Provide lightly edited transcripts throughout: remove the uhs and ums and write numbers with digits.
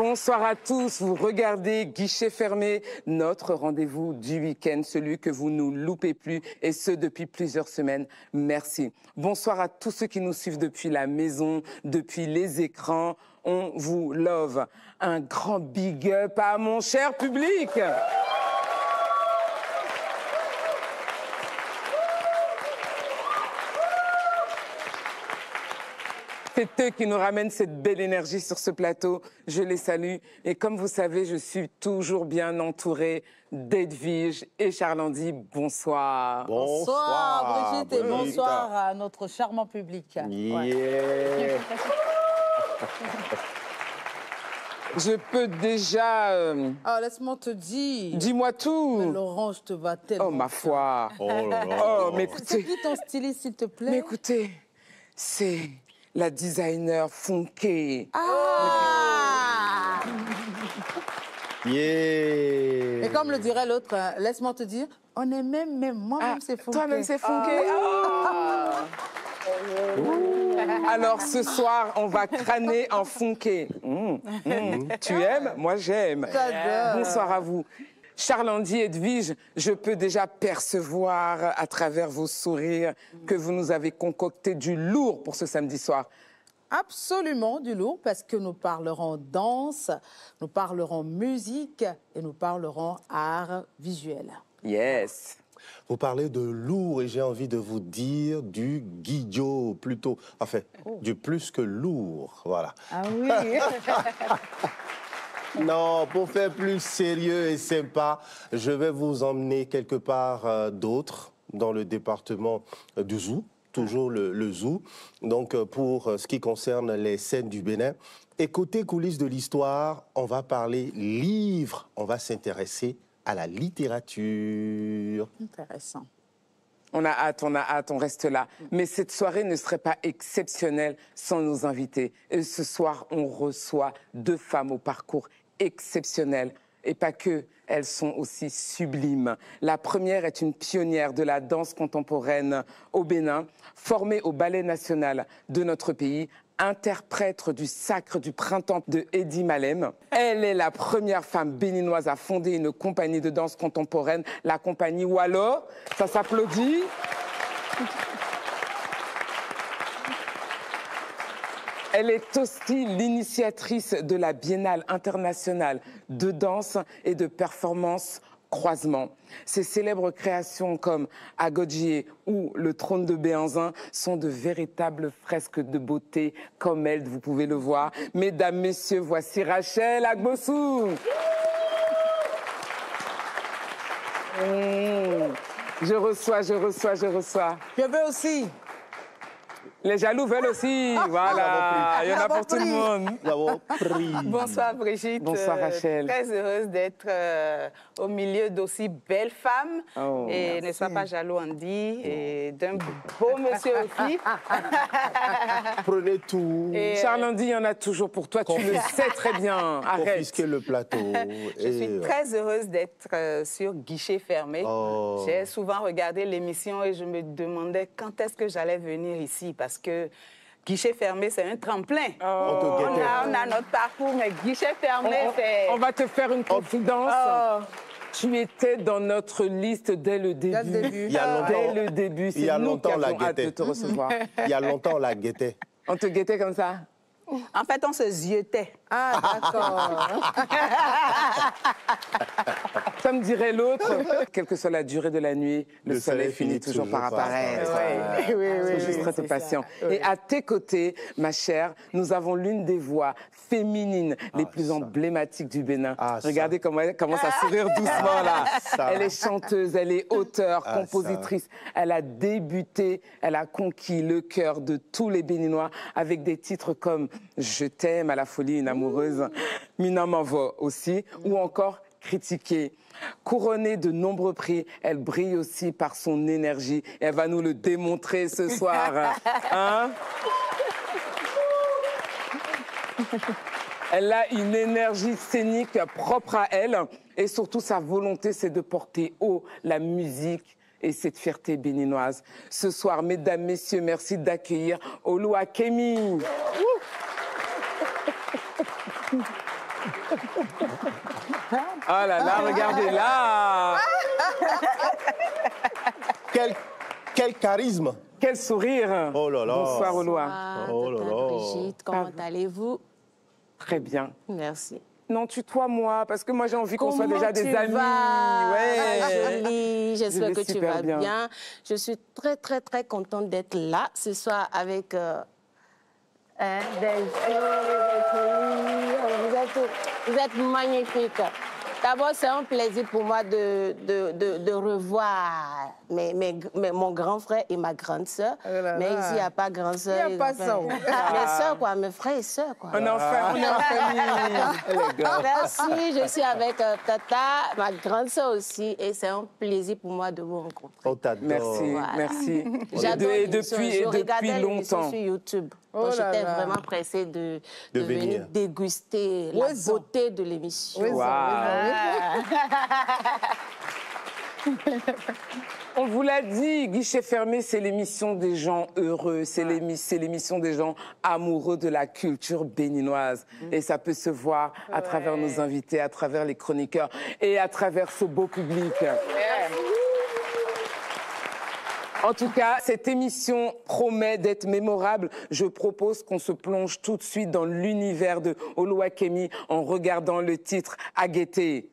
Bonsoir à tous, vous regardez Guichet fermé, notre rendez-vous du week-end, celui que vous ne loupez plus, et ce depuis plusieurs semaines. Merci. Bonsoir à tous ceux qui nous suivent depuis la maison, depuis les écrans. On vous love. Un grand big up à mon cher public. C'est eux qui nous ramènent cette belle énergie sur ce plateau. Je les salue. Et comme vous savez, je suis toujours bien entourée d'Edwige et Charles-Andy. Bonsoir. Bonsoir Brigitte et bonsoir à notre charmant public. Yeah. Ouais. Je peux déjà... Ah, laisse-moi te dire. Dis-moi tout. Mais Laurent, je te vois tellement. Oh, ma foi. Oh là là. Oh, mais C'est écoutez... qui ton styliste, s'il te plaît? Mais écoutez, c'est la designer Funke. Ah Yeah. Et comme le dirait l'autre, laisse-moi te dire, on est même moi-même, c'est Funke. Toi-même, c'est Funke. Alors, ce soir, on va crâner en Funke. Tu aimes? Moi, j'aime. J'adore. Bonsoir à vous. Charles-Andy, Edwige, je peux déjà percevoir à travers vos sourires que vous nous avez concocté du lourd pour ce samedi soir. Absolument du lourd, parce que nous parlerons danse, nous parlerons musique et nous parlerons art visuel. Yes. Vous parlez de lourd et j'ai envie de vous dire du guidio plutôt. Enfin, du plus que lourd. Voilà. Ah oui. Non, pour faire plus sérieux et sympa, je vais vous emmener quelque part d'autre, dans le département du Zou, toujours le Zou. Donc, pour ce qui concerne les scènes du Bénin. Et côté coulisses de l'histoire, on va parler livres, on va s'intéresser à la littérature. Intéressant. On a hâte, on reste là. Mais cette soirée ne serait pas exceptionnelle sans nos invités. Et ce soir, on reçoit deux femmes au parcours exceptionnel. Et pas que, elles sont aussi sublimes. La première est une pionnière de la danse contemporaine au Bénin, formée au Ballet national de notre pays, interprète du Sacre du Printemps de Eddie Malem. Elle est la première femme béninoise à fonder une compagnie de danse contemporaine, la compagnie Wallo. Ça s'applaudit. Elle est aussi l'initiatrice de la Biennale internationale de danse et de performance croisement. Ses célèbres créations comme Agodjié ou Le Trône de Béhanzin sont de véritables fresques de beauté, comme elle, vous pouvez le voir. Mesdames, messieurs, voici Rachel Agbossou. Je reçois. Je veux aussi. Les jaloux veulent aussi, voilà, il y en a pour tout le monde. Nous avons pris. Bonsoir Brigitte. Bonsoir Rachel. Très heureuse d'être au milieu d'aussi belles femmes. Oh, et ne sois pas jaloux Andy, et d'un beau monsieur aussi. Prenez tout. Et, Charles-Andy, il y en a toujours pour toi, tu le sais très bien. Arrête. Confisquer le plateau. je suis très heureuse d'être sur Guichet fermé. Oh. J'ai souvent regardé l'émission et je me demandais quand est-ce que j'allais venir ici parce que Guichet fermé, c'est un tremplin. On te guettait. On a notre parcours, mais Guichet fermé, c'est... On va te faire une confidence. Tu étais dans notre liste dès le début. Dès le début. Il y a longtemps. Dès le début. Il y a C'est nous longtemps, qui on la avons hâte de guettait. te recevoir. Il y a longtemps, on la guettait. On te guettait comme ça? En fait, on se ziotait. Ah, d'accord. Comme dirait l'autre, quelle que soit la durée de la nuit, le soleil finit toujours par apparaître. Oui, Il faut juste être patient. Et à tes côtés, ma chère, nous avons l'une des voix féminines les plus emblématiques du Bénin. Regardez comment elle commence à sourire doucement là. Elle est chanteuse, elle est auteure, compositrice. Elle a débuté, elle a conquis le cœur de tous les Béninois avec des titres comme Je t'aime à la folie, une amoureuse, Mina Mavo aussi, ou encore Critiquée. Couronnée de nombreux prix, elle brille aussi par son énergie. Et elle va nous le démontrer ce soir. Hein? Elle a une énergie scénique propre à elle. Et surtout, sa volonté, c'est de porter haut la musique et cette fierté béninoise. Ce soir, mesdames, messieurs, merci d'accueillir Oluwakemi. Oh là là, regardez là. Quel charisme. Quel sourire. Oh là là. Bonsoir, Oloa. Oh là là. Brigitte, comment allez-vous? Très bien. Merci. Non, tutoie-moi, parce que moi j'ai envie qu'on soit déjà des amis. Ouais. Jolie, j'espère que tu vas bien. Je suis très, très, très contente d'être là ce soir avec des vous êtes magnifiques. D'abord, c'est un plaisir pour moi de revoir mon grand frère et ma grande sœur. Mais ici, il n'y a pas grande sœur. Il n'y a pas ça. Mes sœurs, quoi, mes frères et sœurs, quoi. On est en famille. Merci, je suis avec Tata, ma grande sœur aussi, et c'est un plaisir pour moi de vous rencontrer. On t'adore. Merci, Voilà. merci. J'adore Et depuis longtemps. Sur YouTube. Oh J'étais vraiment pressée de venir déguster la beauté de l'émission. Wow. On vous l'a dit, Guichet fermé, c'est l'émission des gens heureux, c'est l'émission des gens amoureux de la culture béninoise. Et ça peut se voir à travers nos invités, à travers les chroniqueurs et à travers ce beau public. En tout cas, cette émission promet d'être mémorable. Je propose qu'on se plonge tout de suite dans l'univers de Oluwakemi en regardant le titre Agueté.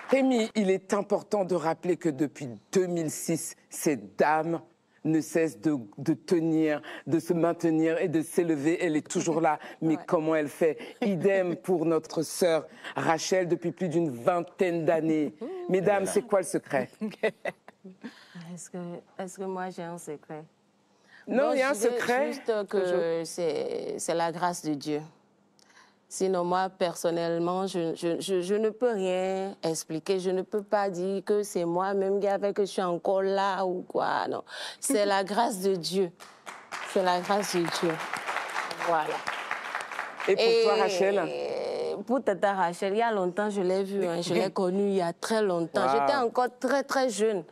Rémi, il est important de rappeler que depuis 2006, cette dame ne cesse de tenir, de se maintenir et de s'élever. Elle est toujours là, mais comment elle fait? Idem pour notre sœur Rachel depuis plus d'une vingtaine d'années. Mesdames, c'est quoi le secret? Est-ce que moi j'ai un secret? Non, il y a un secret. Juste que c'est la grâce de Dieu. Sinon, moi, personnellement, je ne peux rien expliquer. Je ne peux pas dire que c'est moi-même qui a fait que je suis encore là ou quoi. Non, c'est la grâce de Dieu. C'est la grâce de Dieu. Voilà. Et pour toi, Rachel? Pour Tata Rachel, il y a longtemps, je l'ai vue. Hein, je l'ai connue il y a très longtemps. Wow. J'étais encore très, très jeune.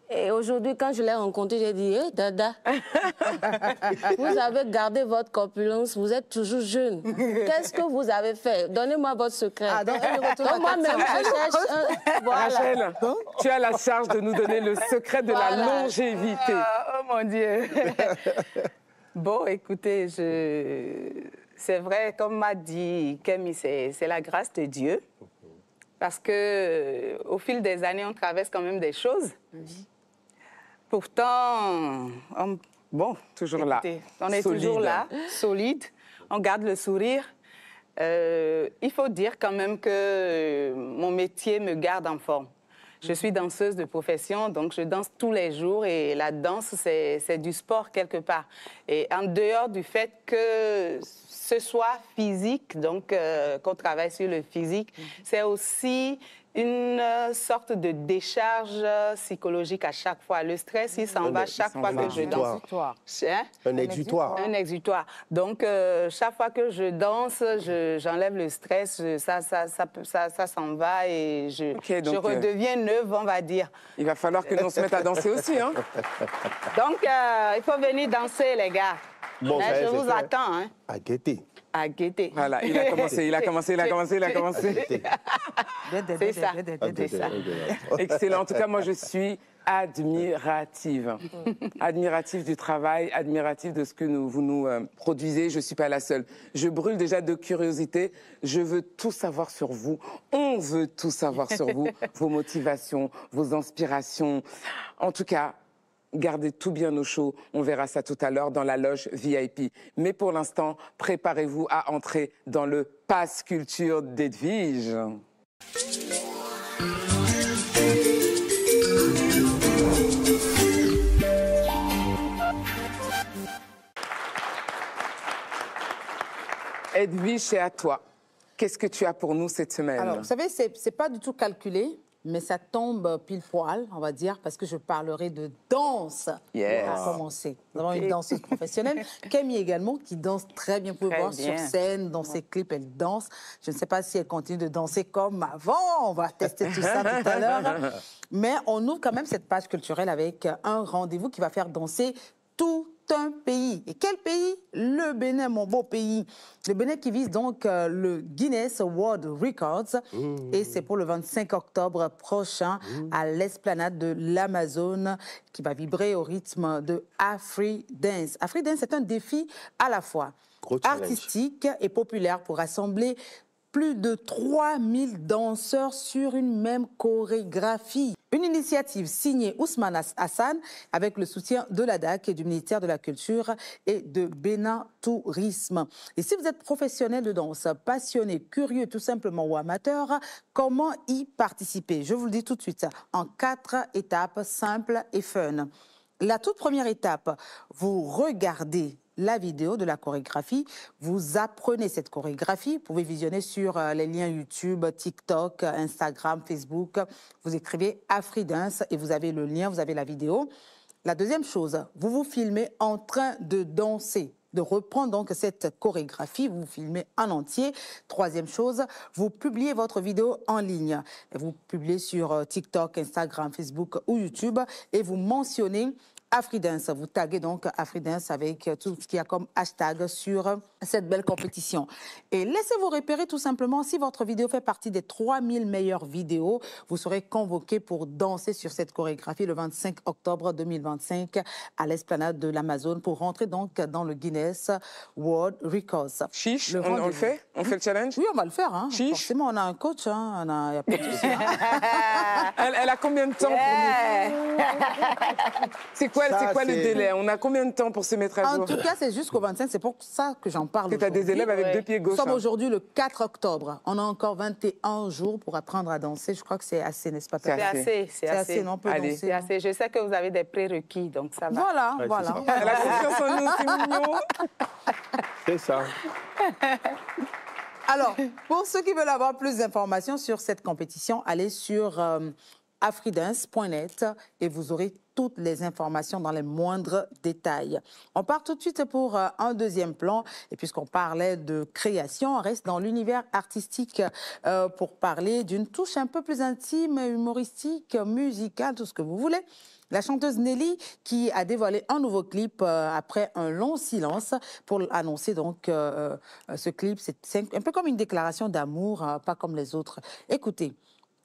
Et aujourd'hui, quand je l'ai rencontrée, j'ai dit, hey, Dada, vous avez gardé votre corpulence, vous êtes toujours jeune. Qu'est-ce que vous avez fait? Donnez-moi votre secret. Ah, donc moi-même, je cherche un... Voilà. Rachel, tu as la charge de nous donner le secret de la longévité. Oh mon Dieu. Bon, écoutez, c'est vrai, comme m'a dit Kemi, c'est la grâce de Dieu. Parce qu'au fil des années, on traverse quand même des choses. Pourtant, toujours écoutez, là. On est solide. toujours là, solide. On garde le sourire. Il faut dire quand même que mon métier me garde en forme. Je suis danseuse de profession, donc je danse tous les jours et la danse, c'est du sport quelque part. Et en dehors du fait que ce soit physique, donc qu'on travaille sur le physique, c'est aussi une sorte de décharge psychologique à chaque fois. Le stress, il s'en va chaque fois que je danse. Un exutoire. Un exutoire. Donc, chaque fois que je danse, j'enlève le stress, ça s'en va et je redeviens neuve, on va dire. Il va falloir que l'on se mette à danser aussi, hein? Donc, il faut venir danser, les gars. Bon, je vous attends. Hein. À guetter. À guetter. Voilà, il a commencé. C'est ça. Excellent. En tout cas, moi, je suis admirative. Admirative du travail, admirative de ce que vous nous produisez. Je ne suis pas la seule. Je brûle déjà de curiosité. Je veux tout savoir sur vous. On veut tout savoir sur vous. Vos motivations, vos inspirations. En tout cas, gardez tout bien au chaud. On verra ça tout à l'heure dans la loge VIP. Mais pour l'instant, préparez-vous à entrer dans le Pass Culture d'Edwige. Edwige, c'est à toi. Qu'est-ce que tu as pour nous cette semaine? Alors, vous savez, c'est pas du tout calculé, mais ça tombe pile poil, on va dire, parce que je parlerai de danse Yes. pour commencer. Nous avons une danseuse professionnelle, Camille également, qui danse très bien. Vous pouvez voir sur scène, dans ses clips, elle danse. Je ne sais pas si elle continue de danser comme avant. On va tester tout ça tout à l'heure. Mais on ouvre quand même cette page culturelle avec un rendez-vous qui va faire danser tout un pays. Et quel pays? Le Bénin, mon beau pays. Le Bénin qui vise donc le Guinness World Records. Et c'est pour le 25 octobre prochain à l'esplanade de l'Amazone qui va vibrer au rythme de Afri-Dance. Afri-Dance, c'est un défi à la fois artistique et populaire pour rassembler plus de 3000 danseurs sur une même chorégraphie. Une initiative signée Ousmane Hassan avec le soutien de l'ADAC et du ministère de la Culture et de Bénin Tourisme. Et si vous êtes professionnel de danse, passionné, curieux tout simplement ou amateur, comment y participer? Je vous le dis tout de suite, en 4 étapes simples et fun. La toute première étape, vous regardez la vidéo de la chorégraphie, vous apprenez cette chorégraphie, vous pouvez visionner sur les liens YouTube, TikTok, Instagram, Facebook, vous écrivez Afri-Dance et vous avez le lien, vous avez la vidéo. La deuxième chose, vous vous filmez en train de danser, de reprendre donc cette chorégraphie, vous vous filmez en entier. Troisième chose, vous publiez votre vidéo en ligne. Vous publiez sur TikTok, Instagram, Facebook ou YouTube et vous mentionnez Afri-Dance. Vous taguez donc Afri-Dance avec tout ce qu'il y a comme hashtag sur cette belle compétition. Et laissez-vous repérer tout simplement. Si votre vidéo fait partie des 3000 meilleures vidéos, vous serez convoqué pour danser sur cette chorégraphie le 25 octobre 2025 à l'esplanade de l'Amazone pour rentrer donc dans le Guinness World Records. Chiche, on le fait? On fait le challenge? Oui, on va le faire. Hein. Chiche. Forcément, on a un coach. Hein. Il n'y a pas de souci. Hein. Elle a combien de temps pour nous? C'est quoi le délai? On a combien de temps pour se mettre à jour? En tout cas, c'est jusqu'au 25. C'est pour ça que j'en parle. Tu as des élèves avec 2 pieds gauche. Nous sommes aujourd'hui le 4 octobre. On a encore 21 jours pour apprendre à danser. Je crois que c'est assez, n'est-ce pas? C'est assez. C'est assez. Non, on peut danser. C'est assez. Je sais que vous avez des prérequis, donc ça va. Voilà, Ouais, voilà. Elle a confiance en nous, c'est mignon. C'est ça. Alors, pour ceux qui veulent avoir plus d'informations sur cette compétition, allez sur afridance.net et vous aurez toutes les informations dans les moindres détails. On part tout de suite pour un deuxième plan. Et puisqu'on parlait de création, on reste dans l'univers artistique pour parler d'une touche un peu plus intime, humoristique, musicale, tout ce que vous voulez. La chanteuse Nelly qui a dévoilé un nouveau clip après un long silence pour annoncer donc ce clip. C'est un peu comme une déclaration d'amour, pas comme les autres. Écoutez,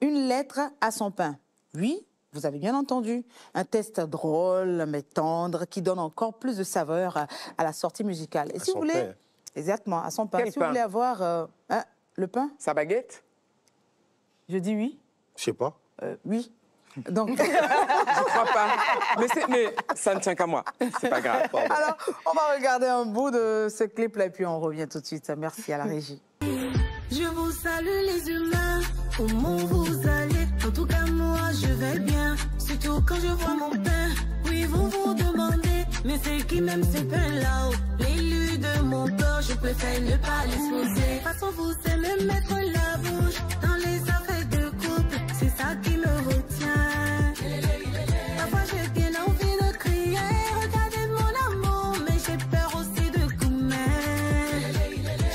une lettre à son pain. Oui, vous avez bien entendu, un test drôle mais tendre qui donne encore plus de saveur à la sortie musicale. Et si vous voulez, exactement, à son pain. Quel si pain? vous voulez avoir le pain, Sa baguette? je dis oui. Je sais pas. Oui. Donc, Je crois pas. Mais ça ne tient qu'à moi. C'est pas grave. alors, on va regarder un bout de ce clip-là et puis on revient tout de suite. Merci à la régie. Je vous salue les humains, comment vous allez? En tout cas moi je vais bien, surtout quand je vois mon pain. Oui vous vous demandez, mais c'est qui même ce pain là-haut? L'élu de mon corps, je préfère ne pas l'exposer. De toute façon vous aimez mettre la bouche dans les affaires de couple, c'est ça qui me retient. Parfois j'ai bien envie de crier, regardez mon amour, mais j'ai peur aussi de coumer.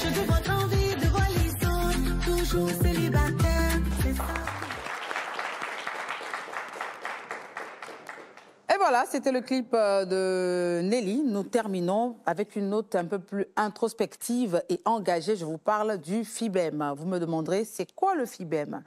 Je veux votre envie de voir les autres, toujours célibataire, c'est ça. Et voilà, c'était le clip de Nelly. Nous terminons avec une note un peu plus introspective et engagée. Je vous parle du FIBEM. Vous me demanderez, c'est quoi le FIBEM?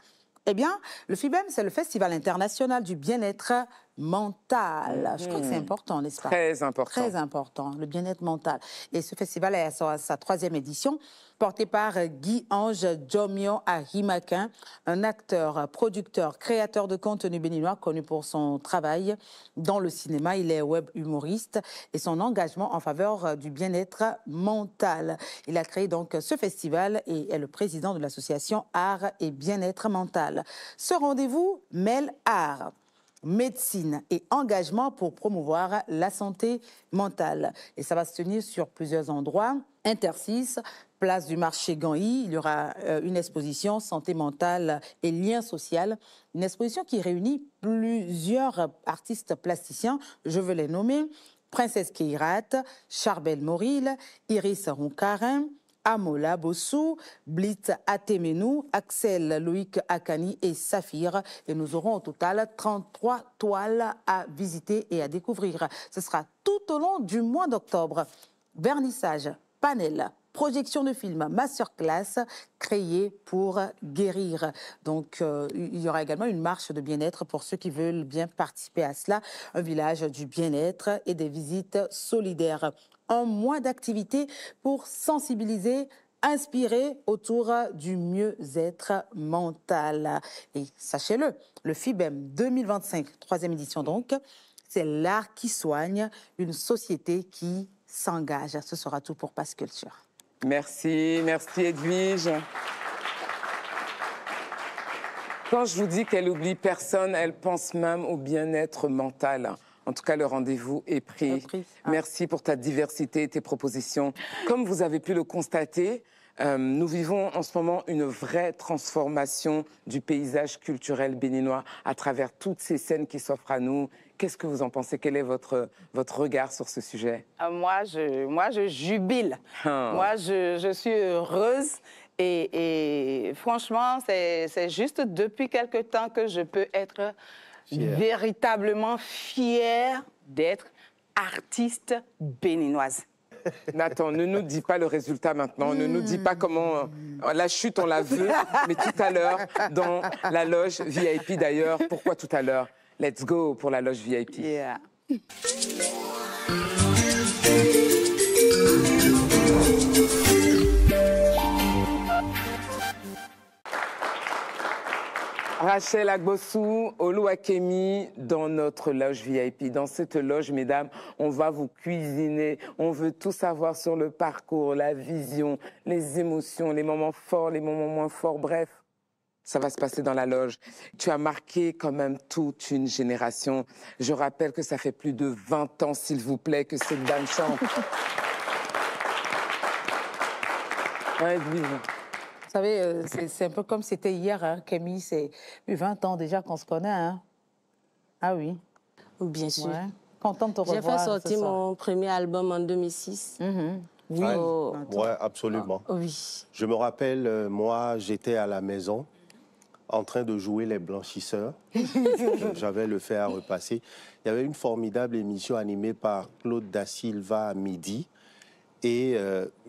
Eh bien, le FIBEM, c'est le Festival international du bien-être mental. Je crois que c'est important, n'est-ce pas? Très important. Très important, le bien-être mental. Et ce festival est à sa 3e édition, porté par Guy-Ange Djomio Ahimakin, un acteur, producteur, créateur de contenu béninois connu pour son travail dans le cinéma. Il est web humoriste et son engagement en faveur du bien-être mental. Il a créé donc ce festival et est le président de l'association Art et Bien-être mental. Ce rendez-vous mêle art, médecine et engagement pour promouvoir la santé mentale. Et ça va se tenir sur plusieurs endroits. Intercis, place du marché Ganhy, il y aura une exposition santé mentale et lien social. Une exposition qui réunit plusieurs artistes plasticiens, je veux les nommer. Princesse Keirat, Charbel Moril, Iris Roncarin, Amola Bossou, Blitz Atemenou, Axel Loïc Akani et Saphir. Et nous aurons au total 33 toiles à visiter et à découvrir. Ce sera tout au long du mois d'octobre. Vernissage, panel, projection de films, masterclass créée pour guérir. Donc, il y aura également une marche de bien-être pour ceux qui veulent bien participer à cela. Un village du bien-être et des visites solidaires. Un mois d'activité pour sensibiliser, inspirer autour du mieux-être mental. Et sachez-le, le FIBEM 2025, 3e édition donc, c'est l'art qui soigne, une société qui s'engage. Ce sera tout pour Pass Culture. Merci, merci Edwige. Quand je vous dis qu'elle oublie personne, elle pense même au bien-être mental. En tout cas, le rendez-vous est pris. Merci pour ta diversité et tes propositions. Comme vous avez pu le constater, nous vivons en ce moment une vraie transformation du paysage culturel béninois à travers toutes ces scènes qui s'offrent à nous. Qu'est-ce que vous en pensez? Quel est votre regard sur ce sujet? Moi, je jubile. Moi, je suis heureuse. Et franchement, c'est juste depuis quelque temps que je peux être véritablement fière d'être artiste béninoise. Nathan, ne nous dis pas le résultat maintenant, ne nous dis pas comment... La chute, on la veut, mais tout à l'heure, dans la loge VIP d'ailleurs. Pourquoi tout à l'heure? Let's go pour la loge VIP. Yeah. Rachel Agbossou, Oluwakemi, dans notre loge VIP. Dans cette loge, mesdames, on va vous cuisiner. On veut tout savoir sur le parcours, la vision, les émotions, les moments forts, les moments moins forts, bref. Ça va se passer dans la loge. Tu as marqué quand même toute une génération. Je rappelle que ça fait plus de 20 ans, s'il vous plaît, que cette dame chante. Ouais, vous savez, c'est un peu comme c'était hier, hein, Camille, c'est 20 ans déjà qu'on se connaît. Hein. Ah oui. Bien sûr. Ouais. Contente de te revoir. J'ai fait sortir mon premier album en 2006. Oui, ouais, absolument. Oui. Je me rappelle, moi, j'étais à la maison en train de jouer les blanchisseurs. J'avais le fait à repasser. Il y avait une formidable émission animée par Claude Da Silva à midi. Et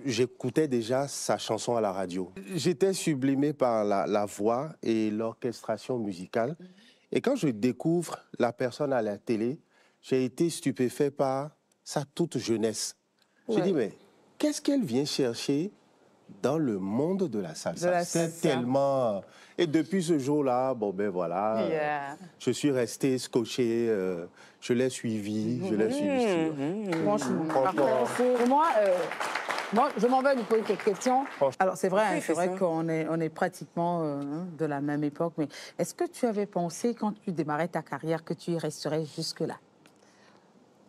j'écoutais déjà sa chanson à la radio. J'étais sublimé par la voix et l'orchestration musicale. Et quand je découvre la personne à la télé, j'ai été stupéfait par sa toute jeunesse. J'ai dit, mais qu'est-ce qu'elle vient chercher dans le monde de la salsa? C'est tellement... Et depuis ce jour-là, bon ben voilà, je suis resté scotché, je l'ai suivi, Franchement. Pour moi, je m'en vais lui poser quelques questions. Alors c'est vrai, hein, c'est vrai qu'on est pratiquement de la même époque, mais est-ce que tu avais pensé quand tu démarrais ta carrière que tu y resterais jusque-là?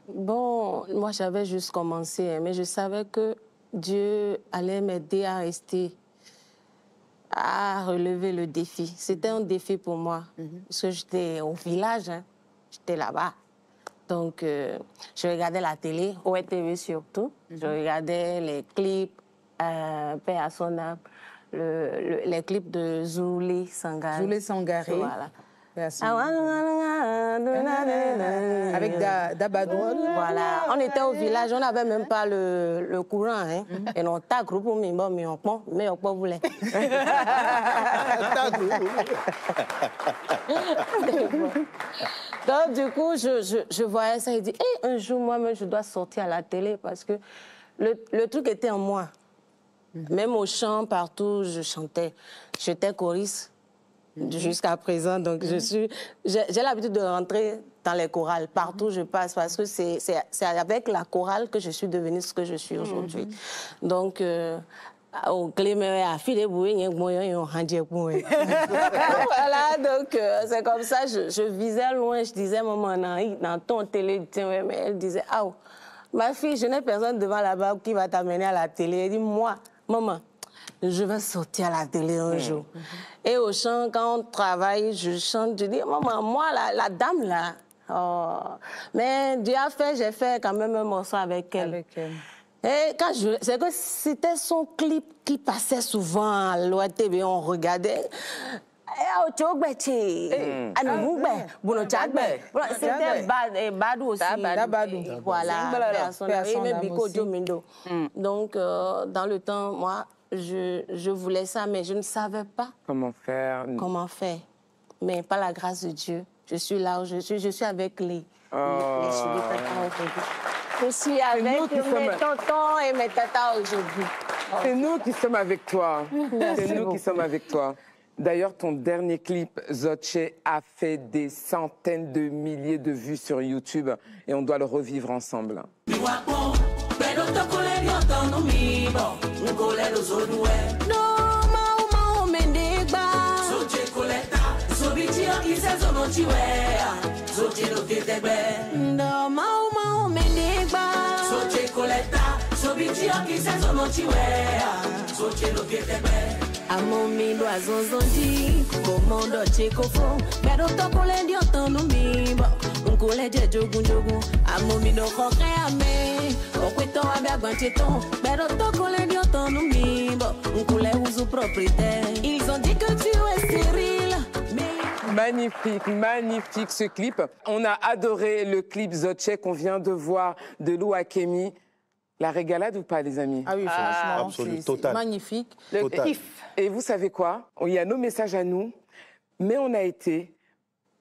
Bon, moi j'avais juste commencé, mais je savais que Dieu allait m'aider à rester, à relever le défi. C'était un défi pour moi, parce que j'étais au village, hein. J'étais là-bas. Donc, je regardais la télé, OETV surtout. Je regardais les clips, paix à son âme, les clips de Zoulé Sangare. Zoulé Sangare. Voilà. Avec Dabadou. Voilà. On était au village, on n'avait même pas le courant. Hein. Et on t'a groupe pour mais on pas voulait. Donc, du coup, je voyais ça et dis, hey, un jour, moi-même, je dois sortir à la télé parce que le truc était en moi. Même au chant, partout, je chantais. J'étais choriste. Jusqu'à présent, donc j'ai l'habitude de rentrer dans les chorales partout où je passe parce que c'est avec la chorale que je suis devenue ce que je suis aujourd'hui. Donc au clé mais à filer bouillir voilà, donc c'est comme ça, je visais loin, je disais maman dans ton télé, mais elle disait ah ma fille, je n'ai personne devant là-bas qui va t'amener à la télé. Elle dit moi maman, je vais sortir à la télé un jour. Et au chant, quand on travaille, je chante, je dis maman, moi la dame là, mais Dieu a fait, j'ai fait quand même un morceau avec elle. Et quand c'est que c'était son clip qui passait souvent à l'OTV, on regardait. C'était Badou aussi. Voilà, donc, dans le temps, moi, je voulais ça, mais je ne savais pas comment faire. Mais par la grâce de Dieu, je suis là où je suis avec les je suis avec mes tontons et mes tatas aujourd'hui. C'est nous qui sommes avec toi. C'est nous qui sommes avec toi. D'ailleurs, ton dernier clip, Zoche, a fait des centaines de milliers de vues sur YouTube et on doit le revivre ensemble. Amomi do azonzondi, komando chekofo, pero tokole di otonu mi bo, unkole je jogun jogun, amomi do kokre ame, okweto abe agbancheton, pero tokole di otonu mi bo, unkole usu propriétaire. Ils ont dit que tu es stérile. Magnifique, magnifique ce clip. On a adoré le clip Zoche qu'on vient de voir de Lou Akemi. La régalade ou pas, les amis? Ah oui, franchement, absolument, c'est magnifique. Le kiff. Et vous savez quoi? Il y a nos messages à nous, mais on a été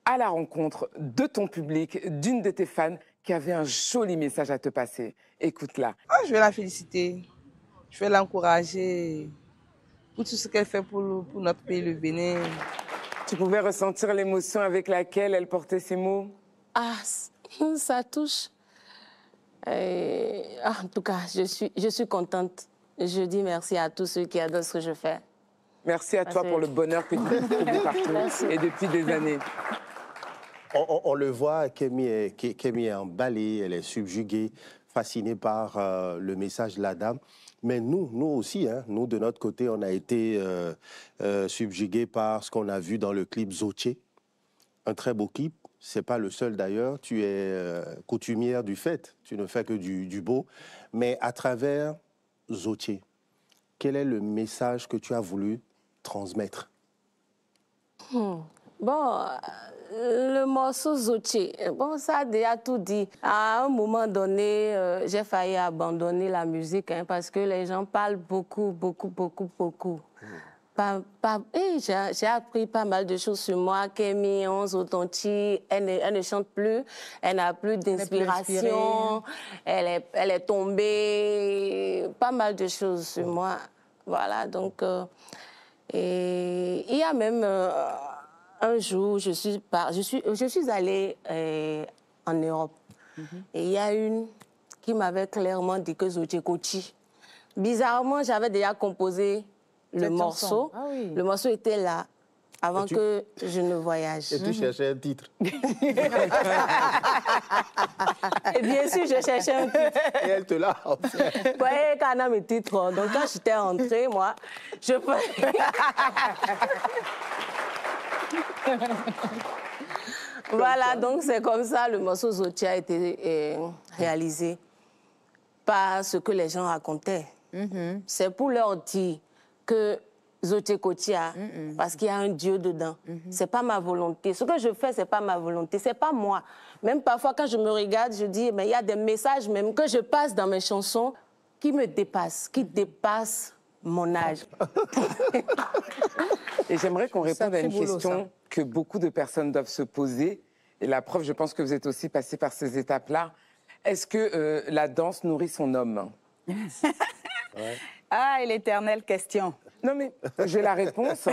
à la rencontre de ton public, d'une de tes fans, qui avait un joli message à te passer. Écoute-la. Oh, je vais la féliciter. Je vais l'encourager pour tout ce qu'elle fait pour notre pays, le Bénin. Tu pouvais ressentir l'émotion avec laquelle elle portait ces mots? Ah, ça touche. En tout cas, je suis contente. Je dis merci à tous ceux qui adorent ce que je fais. Merci à toi pour le bonheur que tu distribues partout et depuis des années. On le voit, Kemi est emballée, elle est subjuguée, fascinée par le message de la dame. Mais nous aussi, hein, nous de notre côté, on a été subjugués par ce qu'on a vu dans le clip Zoche. Un très beau clip. C'est pas le seul d'ailleurs, tu es coutumière du fait, tu ne fais que du beau. Mais à travers Zoche, quel est le message que tu as voulu transmettre? Bon, le morceau Zoche, bon, ça a déjà tout dit. À un moment donné, j'ai failli abandonner la musique hein, parce que les gens parlent beaucoup. J'ai appris pas mal de choses sur moi. Kemi, Zotonti, elle ne chante plus, elle n'a plus d'inspiration, elle est tombée, pas mal de choses sur moi. Voilà, donc, et il y a même un jour, je suis allée en Europe. Et il y a une qui m'avait clairement dit que Zoche Kochi. Bizarrement, j'avais déjà composé le morceau. Ah oui. Le morceau était là avant que je ne voyage. Et tu cherchais un titre. Et bien sûr, je cherchais un titre. Et elle te l'a offert. Vous voyez, quand on a mes titres, donc quand j'étais rentrée, moi, je Voilà, donc c'est comme ça, le morceau Zoche a été réalisé par ce que les gens racontaient. C'est pour leur dire que Zoche Kotia, parce qu'il y a un Dieu dedans. C'est pas ma volonté. Ce que je fais, c'est pas ma volonté. C'est pas moi. Même parfois, quand je me regarde, je dis, mais il y a des messages même que je passe dans mes chansons qui me dépassent, qui dépassent mon âge. Et j'aimerais qu'on réponde à une question que beaucoup de personnes doivent se poser. Et la preuve, je pense que vous êtes aussi passé par ces étapes-là. Est-ce que la danse nourrit son homme? Ouais. Ah, et l'éternelle question. Non, mais j'ai la réponse,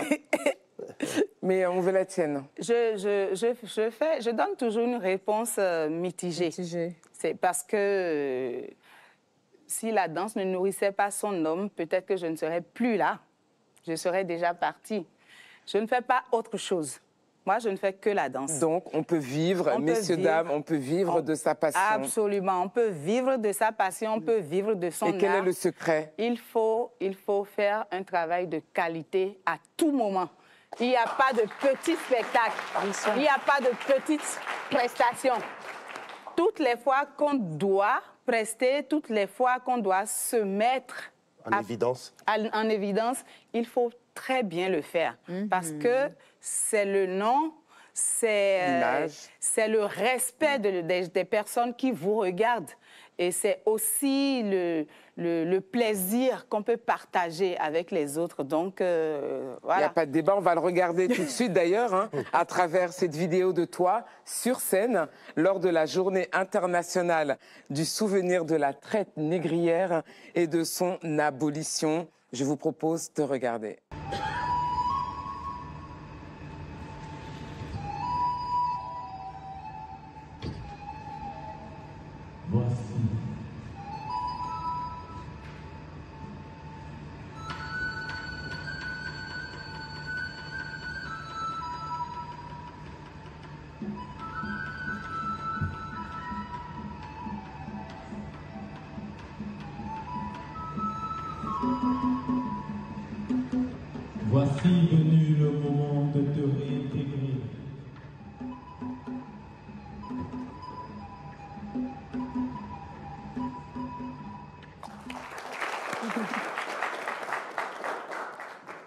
mais on veut la tienne. Je donne toujours une réponse mitigée. C'est parce que si la danse ne nourrissait pas son homme, peut-être que je ne serais plus là. Je serais déjà partie. Je ne fais pas autre chose. Moi, je ne fais que la danse. Donc, on peut vivre, messieurs, dames, on peut vivre de sa passion. Absolument. On peut vivre de sa passion, on peut vivre de son art. Et quel est le secret? Il faut faire un travail de qualité à tout moment. Il n'y a pas de petits spectacles. Il n'y a pas de petites prestations. Toutes les fois qu'on doit prester, toutes les fois qu'on doit se mettre en évidence, il faut très bien le faire. Parce que c'est le nom, c'est le respect des personnes qui vous regardent. Et c'est aussi le plaisir qu'on peut partager avec les autres. Donc, voilà. Il n'y a pas de débat, on va le regarder tout de suite d'ailleurs, hein, à travers cette vidéo de toi sur scène lors de la journée internationale du souvenir de la traite négrière et de son abolition. Je vous propose de regarder. Voici venu le moment de te réintégrer.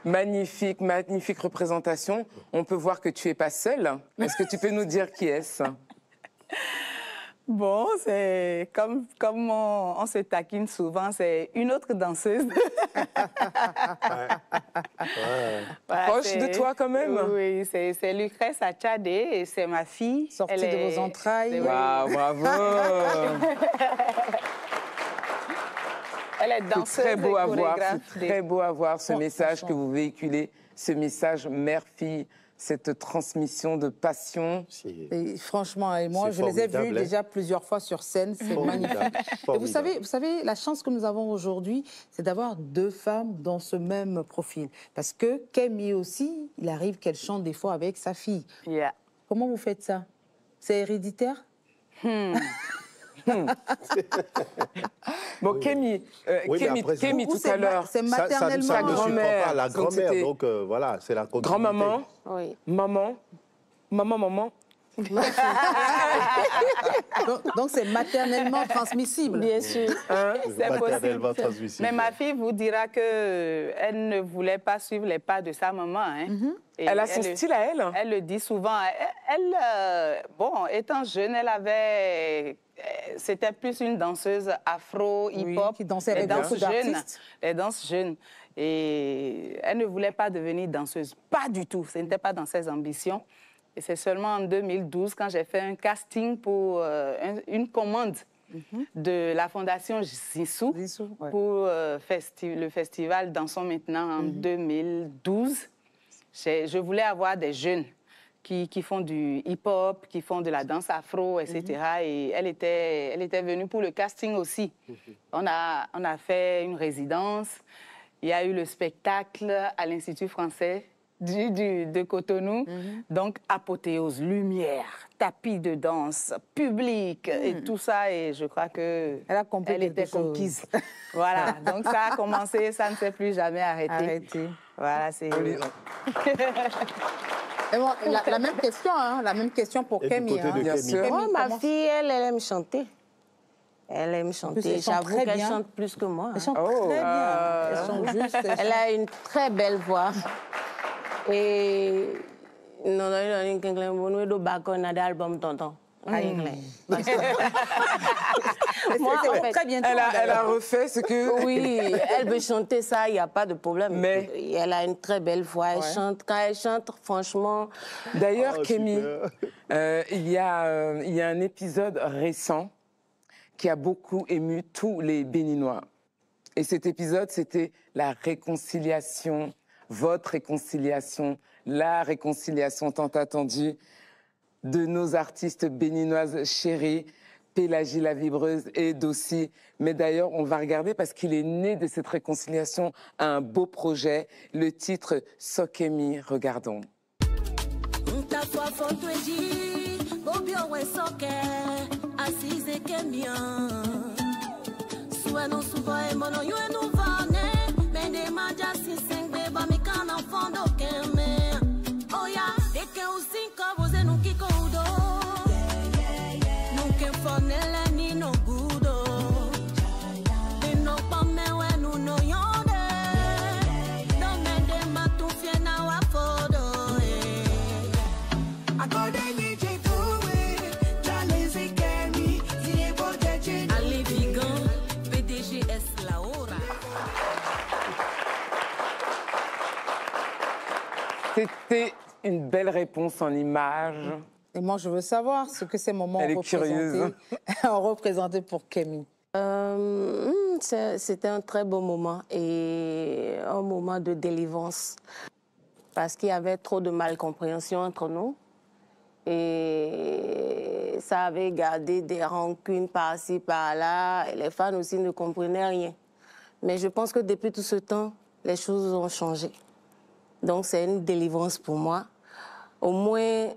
Magnifique, magnifique représentation. On peut voir que tu n'es pas seule. Est-ce que tu peux nous dire qui est-ce? Bon, c'est comme on se taquine souvent, c'est une autre danseuse. Proche de toi quand même? Oui, c'est Lucrèce Achadé et c'est ma fille. Sortie de vos entrailles. Waouh, bravo! Elle est danseuse. Très beau à voir, c'est très beau à voir ce message que vous véhiculez, ce message mère-fille, cette transmission de passion. Et franchement, et moi, je les ai vus déjà plusieurs fois sur scène, c'est magnifique. Et vous savez, la chance que nous avons aujourd'hui, c'est d'avoir deux femmes dans ce même profil. Parce que Kemi aussi, il arrive qu'elle chante des fois avec sa fille. Yeah. Comment vous faites ça? C'est héréditaire? Bon, Kemi, Kemi tout à l'heure, c'est maternellement ça ne grand-mère. pas la grand-mère, donc voilà, c'est la continuité. Grand-maman, Oui. maman. donc c'est maternellement transmissible. Bien sûr. C'est possible. Mais ma fille vous dira qu'elle ne voulait pas suivre les pas de sa maman. Hein. Elle a son style à elle. Elle le dit souvent. Bon, étant jeune, c'était plus une danseuse afro, hip-hop. Qui dansait avec beaucoup d'artistes. Les danses jeunes. Et elle ne voulait pas devenir danseuse. Pas du tout. Ce n'était pas dans ses ambitions. Et c'est seulement en 2012, quand j'ai fait un casting pour une commande de la Fondation Zissou pour le festival Dansons Maintenant en 2012. Je voulais avoir des jeunes qui font du hip-hop, qui font de la danse afro, etc. Et elle était venue pour le casting aussi. On a fait une résidence. Il y a eu le spectacle à l'Institut français de Cotonou. Donc, apothéose, lumière, tapis de danse, public et tout ça. Et je crois qu'elle était conquise. Voilà. Donc, ça a commencé, ça ne s'est plus jamais arrêté. Voilà, c'est... Bon, la même question, hein, la même question pour Kemi. Hein. Bien sûr. Ma fille, elle aime chanter. Elle aime chanter. J'avoue qu'elle chante plus que moi. Elle chante très bien. Elle chante juste. Elle a une très belle voix. Et non, album tonton. Moi, en fait, elle a refait ce que... Oui, elle veut chanter ça, il n'y a pas de problème. Mais elle a une très belle voix, elle chante. Quand elle chante, franchement... D'ailleurs, Kemi, il y a un épisode récent qui a beaucoup ému tous les Béninois. Et cet épisode, c'était la réconciliation, votre réconciliation, la réconciliation tant attendue de nos artistes béninoises chéries, Pélagie la vibreuse et Dossi. Mais d'ailleurs, on va regarder parce qu'il est né de cette réconciliation un beau projet. Le titre Sokemi, regardons. C'était une belle réponse en images. Et moi, je veux savoir ce que ces moments ont représenté pour Kemi. C'était un très beau moment et un moment de délivrance parce qu'il y avait trop de malcompréhension entre nous et ça avait gardé des rancunes par-ci, par-là et les fans aussi ne comprenaient rien. Mais je pense que depuis tout ce temps, les choses ont changé. Donc c'est une délivrance pour moi. Au moins,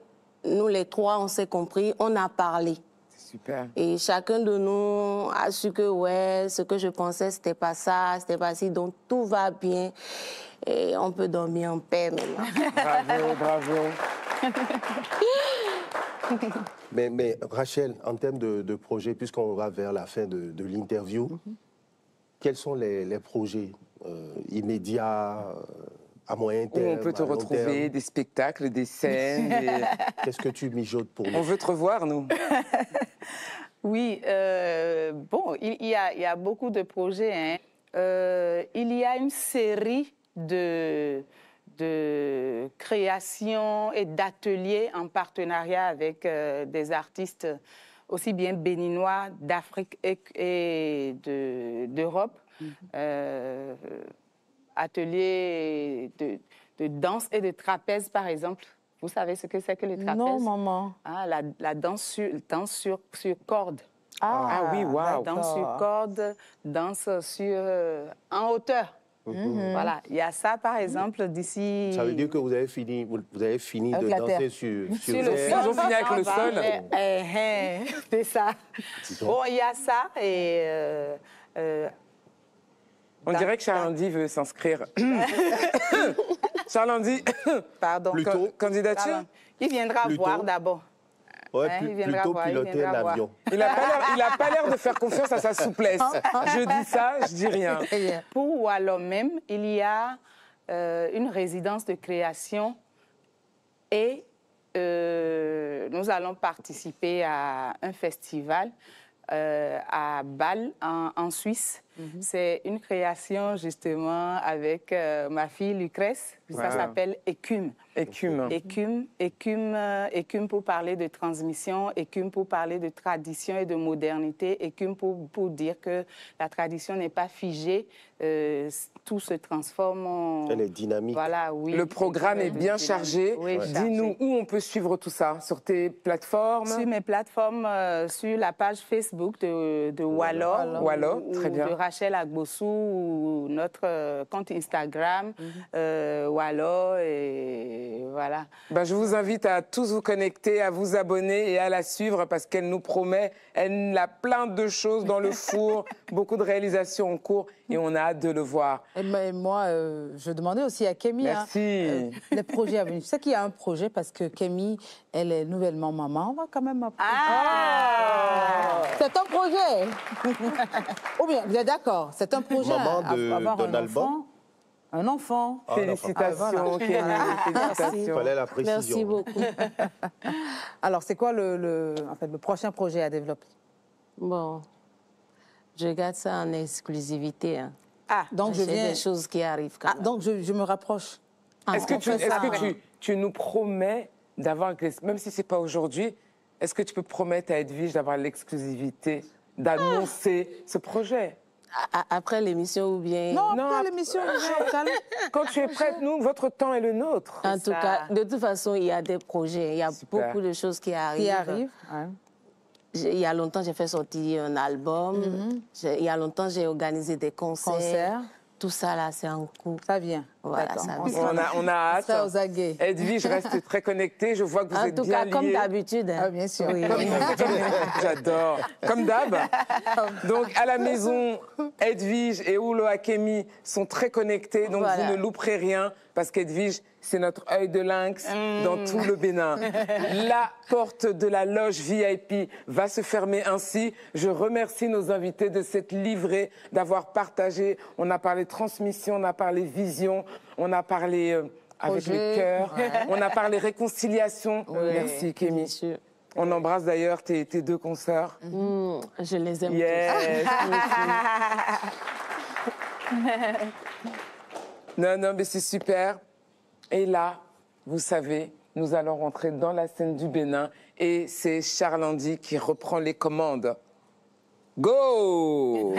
nous les trois, on s'est compris, on a parlé. Super. Et chacun de nous a su que, ouais, ce que je pensais, c'était pas ça, c'était pas ci. Donc, tout va bien. Et on peut dormir en paix maintenant. Bravo, bravo. Mais Rachel, en termes de projet, puisqu'on va vers la fin de l'interview, quels sont les projets immédiats, à moyen terme? Où on peut te retrouver, des spectacles, des scènes. Qu'est-ce que tu mijotes pour nous? On veut te revoir, nous. Oui, bon, il y a beaucoup de projets. Hein. Il y a une série de créations et d'ateliers en partenariat avec des artistes aussi bien béninois, d'Afrique et d'Europe. Ateliers de danse et de trapèze, par exemple. Vous savez ce que c'est que le trapèze? Non, maman. Ah, la danse sur corde. Ah oui, waouh. Danse sur corde, danse en hauteur. Voilà, il y a ça, par exemple, d'ici... Ça veut dire que vous avez fini de danser sur le sol. Ils ont fini avec le sol. C'est ça. Bon, il y a ça et... On dirait que Charles-Andy veut s'inscrire. Charles-Andy, pardon. Candidature? Pardon. Il viendra voir d'abord. Ouais, plutôt piloter un avion. Il n'a pas l'air de faire confiance à sa souplesse. Je dis ça, je dis rien. Pour Wallo même, il y a une résidence de création et nous allons participer à un festival à Bâle, en Suisse. C'est une création justement avec ma fille Lucrèce. Ça s'appelle Écume. Écume pour parler de transmission, écume pour parler de tradition et de modernité, écume pour dire que la tradition n'est pas figée, tout se transforme. Elle est dynamique. Voilà, oui. Le programme est bien chargé. Oui, dis-nous où on peut suivre tout ça. Sur tes plateformes? Sur mes plateformes, sur la page Facebook de Wallo, très bien. de Rachel Agbossou, ou notre compte Instagram, Wallo, et voilà. Ben, je vous invite à tous vous connecter, à vous abonner et à la suivre parce qu'elle nous promet, elle a plein de choses dans le four, beaucoup de réalisations en cours et on a hâte de le voir. Et moi, je demandais aussi à Kemi les projets à venir. Je sais qu'il y a un projet parce que Kemi, elle est nouvellement maman. On va quand même appeler. C'est un projet. Ou bien, vous êtes d'accord? C'est un projet maman d'un album. Un enfant. Félicitations, Kemi. Félicitations. Il fallait la précision. Merci beaucoup. Alors, c'est quoi le prochain projet à développer? Bon, je garde ça en exclusivité. Hein. Donc j'ai des choses qui arrivent quand même. Donc je me rapproche. Est-ce que tu nous promets d'avoir, même si ce n'est pas aujourd'hui, est-ce que tu peux promettre à Edwige d'avoir l'exclusivité, d'annoncer ce projet? Après l'émission ou bien... Non, après l'émission, quand tu es prête, nous, votre temps est le nôtre. En tout cas, de toute façon, il y a des projets, il y a beaucoup de choses qui arrivent. il y a longtemps, j'ai fait sortir un album. Il y a longtemps, j'ai organisé des concerts. Tout ça, là, c'est en cours. Ça vient. Voilà, ça vient. On a hâte. Aux aguets. Edwige, je reste très connectée. Je vois que vous êtes bien liés. En tout cas, comme d'habitude. Hein. Ah, bien sûr. Oui. J'adore. Comme d'hab. Donc, à la maison, Edwige et Oulo Akemi sont très connectés. Donc, vous ne louperez rien parce qu'Edwige, c'est notre œil de lynx dans tout le Bénin. La porte de la loge VIP va se fermer ainsi. Je remercie nos invités de cette livrée, d'avoir partagé. On a parlé transmission, on a parlé vision, on a parlé avec le cœur, on a parlé réconciliation. Merci, Kémy. On embrasse d'ailleurs tes deux consoeurs. Je les aime tous. Non, mais c'est super. Et là, vous savez, nous allons rentrer dans la scène du Bénin et c'est Charles Andy qui reprend les commandes. Go!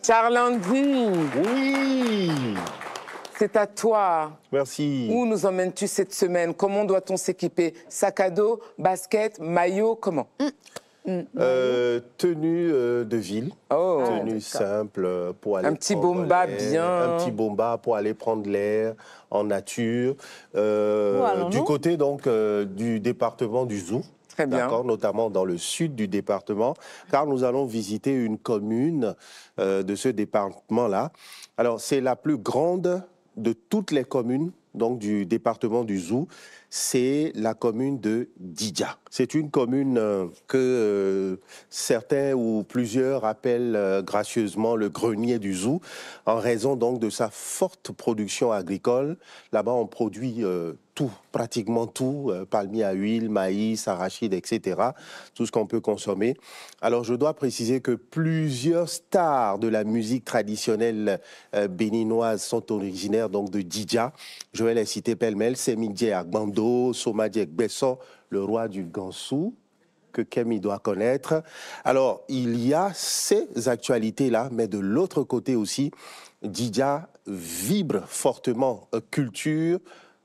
Charles Andy! Oui! C'est à toi. Merci. Où nous emmènes-tu cette semaine? Comment doit-on s'équiper? Sac à dos, basket, maillot, comment? Tenue de ville, tenue simple pour aller un petit bomba bien. Un petit bomba pour aller prendre l'air en nature. Du côté donc du département du Zou. Très bien. Notamment dans le sud du département, car nous allons visiter une commune de ce département-là. Alors, c'est la plus grande de toutes les communes donc, du département du Zou. C'est la commune de Didja. C'est une commune que certains ou plusieurs appellent gracieusement le grenier du Zou, en raison donc de sa forte production agricole. Là-bas, on produit tout, pratiquement tout, palmier à huile, maïs, arachide, etc. Tout ce qu'on peut consommer. Alors, je dois préciser que plusieurs stars de la musique traditionnelle béninoise sont originaires donc de Didja. Je vais les citer pêle-mêle. Semidje Agbando, Somadje Besson, le roi du Gansou, que Kémy doit connaître. Alors, il y a ces actualités-là, mais de l'autre côté aussi, Didja vibre fortement culture,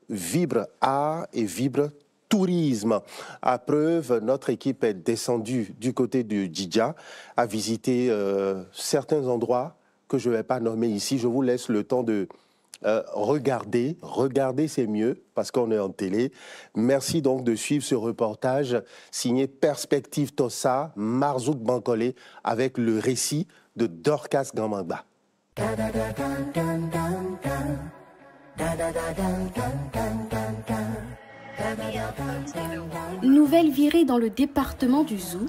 vibre art et vibre tourisme. À preuve, notre équipe est descendue du côté de Didja, à visiter certains endroits que je ne vais pas nommer ici. Je vous laisse le temps de regarder c'est mieux parce qu'on est en télé. Merci donc de suivre ce reportage signé Perspective Tossa, Marzouk Bankole, avec le récit de Dorcas Gamangba. Nouvelle virée dans le département du Zou,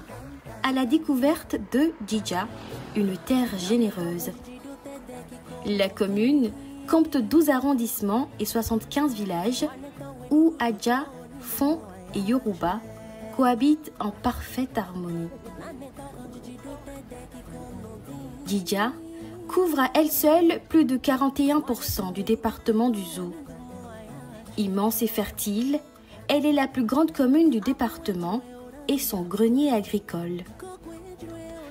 à la découverte de Didja, une terre généreuse. La commune compte 12 arrondissements et 75 villages où Adja, Fon et Yoruba cohabitent en parfaite harmonie. Didja couvre à elle seule plus de 41% du département du Zou. Immense et fertile, elle est la plus grande commune du département et son grenier agricole.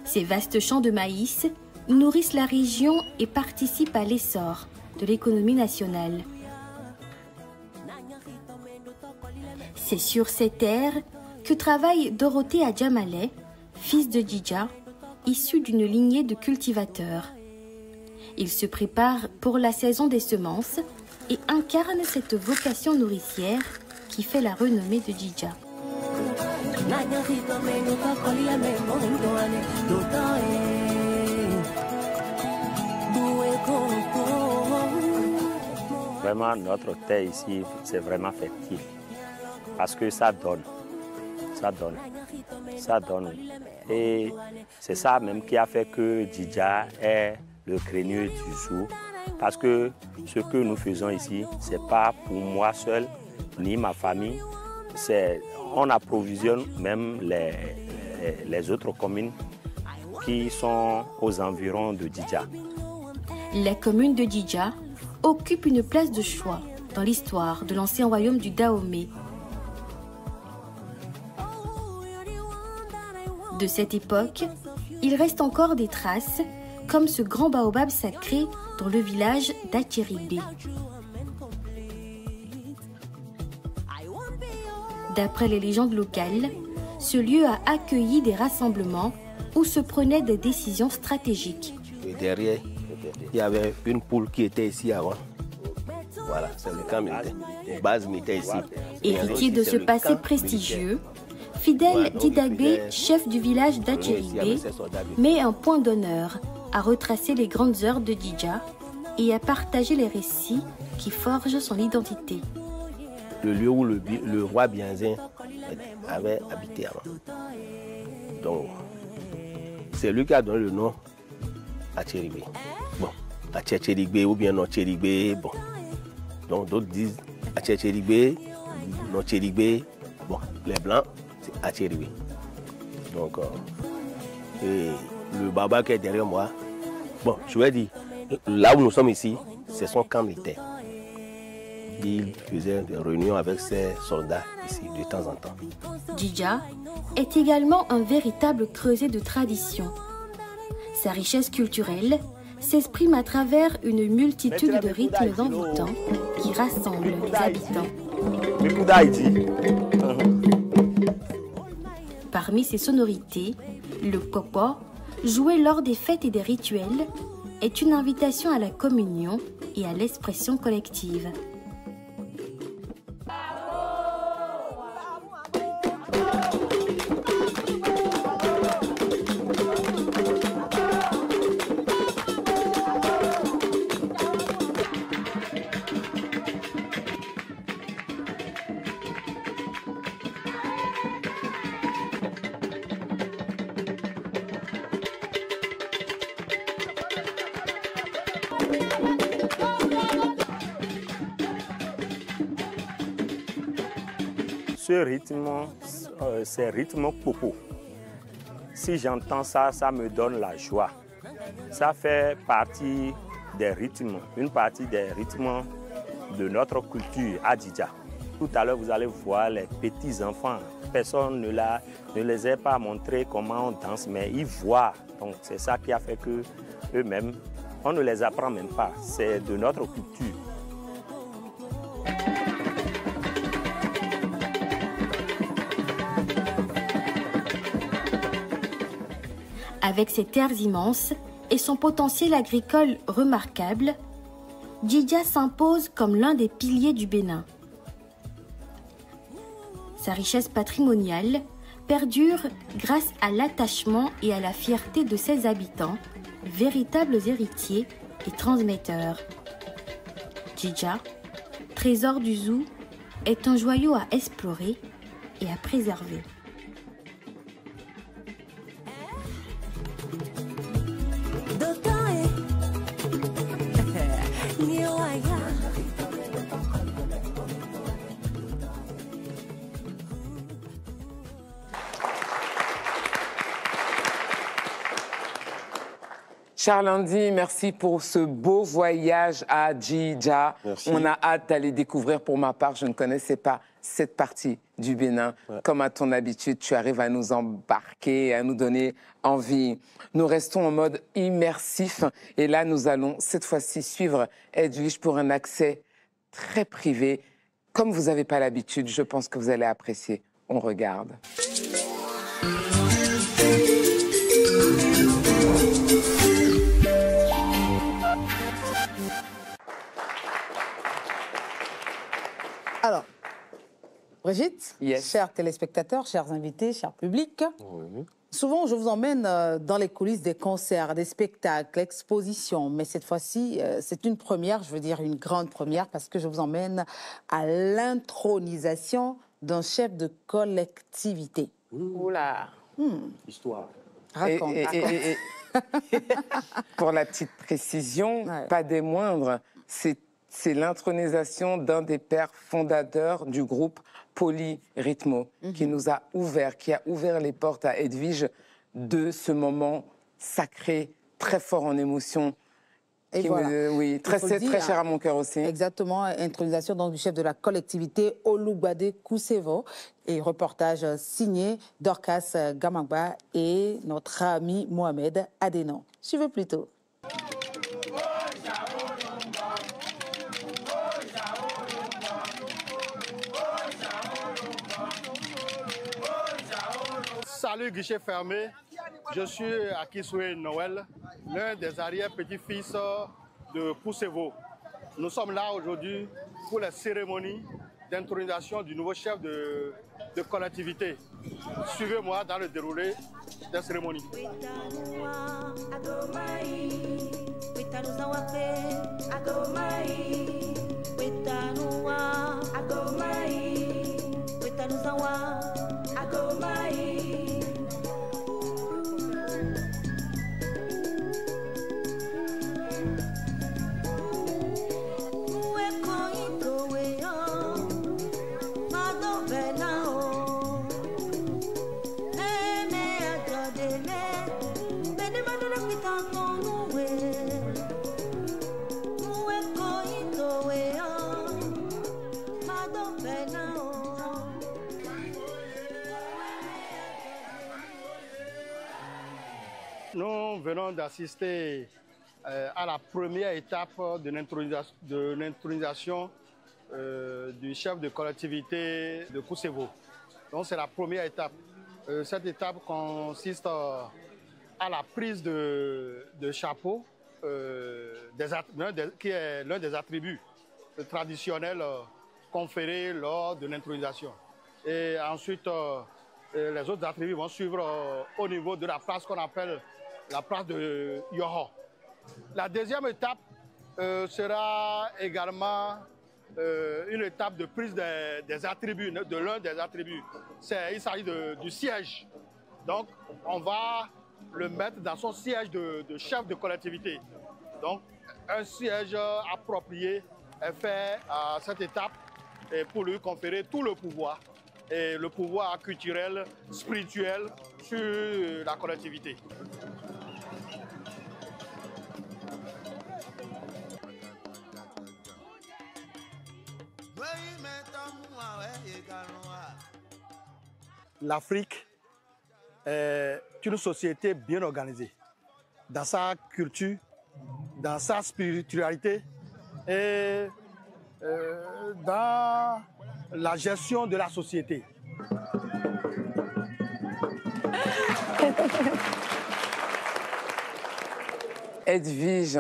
Ses vastes champs de maïs nourrissent la région et participent à l'essor de l'économie nationale. C'est sur ces terres que travaille Dorothée Adjamaleh, fils de Didja, issu d'une lignée de cultivateurs. Il se prépare pour la saison des semences et incarne cette vocation nourricière qui fait la renommée de Didja. Vraiment, notre terre ici, c'est vraiment fertile. Parce que ça donne. Ça donne. Ça donne. Et c'est ça même qui a fait que Didja est le grenier du Zou. Parce que ce que nous faisons ici, ce n'est pas pour moi seul, ni ma famille. On approvisionne même les autres communes qui sont aux environs de Didja. La commune de Didja occupe une place de choix dans l'histoire de l'ancien royaume du Dahomey. De cette époque, il reste encore des traces comme ce grand baobab sacré dans le village d'Achéribé. D'après les légendes locales, ce lieu a accueilli des rassemblements où se prenaient des décisions stratégiques. Et derrière, il y avait une poule qui était ici avant. Voilà, c'est le camp militaire. Une base militaire ici. Héritier de ce passé prestigieux, Fidèle Didagbé, chef du village d'Achéribé, met un point d'honneur à retracer les grandes heures de Djidja et à partager les récits qui forgent son identité. Le lieu où le roi Bianzin avait habité avant. Donc, c'est lui qui a donné le nom à Achéribé. Bon, Achéribé ou bien non Achéribé, bon. Donc d'autres disent Achéribé, non Achéribé. Bon, les blancs, c'est Achéribé. Donc, et le baba qui est derrière moi, bon, je vais dire, là où nous sommes ici, c'est son camp militaire. Il faisait des réunions avec ses soldats ici de temps en temps. Djidja est également un véritable creuset de tradition. Sa richesse culturelle s'exprime à travers une multitude de rythmes envoûtants qui rassemblent les habitants. Parmi ces sonorités, le koko, joué lors des fêtes et des rituels, est une invitation à la communion et à l'expression collective. Ce rythme, c'est rythme popo. Si j'entends ça, ça me donne la joie. Ça fait partie des rythmes, une partie des rythmes de notre culture à Djidja. Tout à l'heure, vous allez voir les petits enfants. Personne ne les a pas montré comment on danse, mais ils voient. Donc c'est ça qui a fait que eux-mêmes, on ne les apprend même pas. C'est de notre culture. Avec ses terres immenses et son potentiel agricole remarquable, Djidja s'impose comme l'un des piliers du Bénin. Sa richesse patrimoniale perdure grâce à l'attachement et à la fierté de ses habitants, véritables héritiers et transmetteurs. Djidja, trésor du Zou, est un joyau à explorer et à préserver. Charles-Andy, merci pour ce beau voyage à Djidja. On a hâte d'aller découvrir. Pour ma part, je ne connaissais pas cette partie du Bénin. Ouais. Comme à ton habitude, tu arrives à nous embarquer, à nous donner envie. Nous restons en mode immersif. Et là, nous allons cette fois-ci suivre Edwige pour un accès très privé. Comme vous n'avez pas l'habitude, je pense que vous allez apprécier. On regarde. Alors, Brigitte, yes. Chers téléspectateurs, chers invités, chers publics, souvent je vous emmène dans les coulisses des concerts, des spectacles, expositions, mais cette fois-ci, c'est une première, je veux dire une grande première, parce que je vous emmène à l'intronisation d'un chef de collectivité. Oula. Histoire. Raconte. Pour la petite précision, pas des moindres, c'est l'intronisation d'un des pères fondateurs du groupe Polyrythmo, qui nous a ouvert, qui a ouvert les portes à Edwige de ce moment sacré, très fort en émotion. Et voilà. Oui, très cher à mon cœur aussi. Exactement, intronisation donc, du chef de la collectivité Olugbade Koussevo et reportage signé Dorcas Gamagba et notre ami Mohamed Adénan. Suivez plutôt. Salut guichet fermé, je suis Akiswe Noël, l'un des arrière-petits-fils de Koussevo. Nous sommes là aujourd'hui pour la cérémonie d'intronisation du nouveau chef de collectivité. Suivez-moi dans le déroulé de la cérémonie. Nous venons d'assister à la première étape de l'intronisation du chef de collectivité de Koussevo. Donc c'est la première étape. Cette étape consiste à la prise de chapeau, qui est l'un des attributs traditionnels conférés lors de l'intronisation. Et ensuite, les autres attributs vont suivre au niveau de la place qu'on appelle la place de Yoho. La deuxième étape sera également une étape de prise des attributs, de l'un des attributs. Il s'agit du siège. Donc, on va le mettre dans son siège de chef de collectivité. Donc, un siège approprié est fait à cette étape et pour lui conférer tout le pouvoir, et le pouvoir culturel, spirituel sur la collectivité. L'Afrique est une société bien organisée dans sa culture, dans sa spiritualité et dans la gestion de la société. Edwige,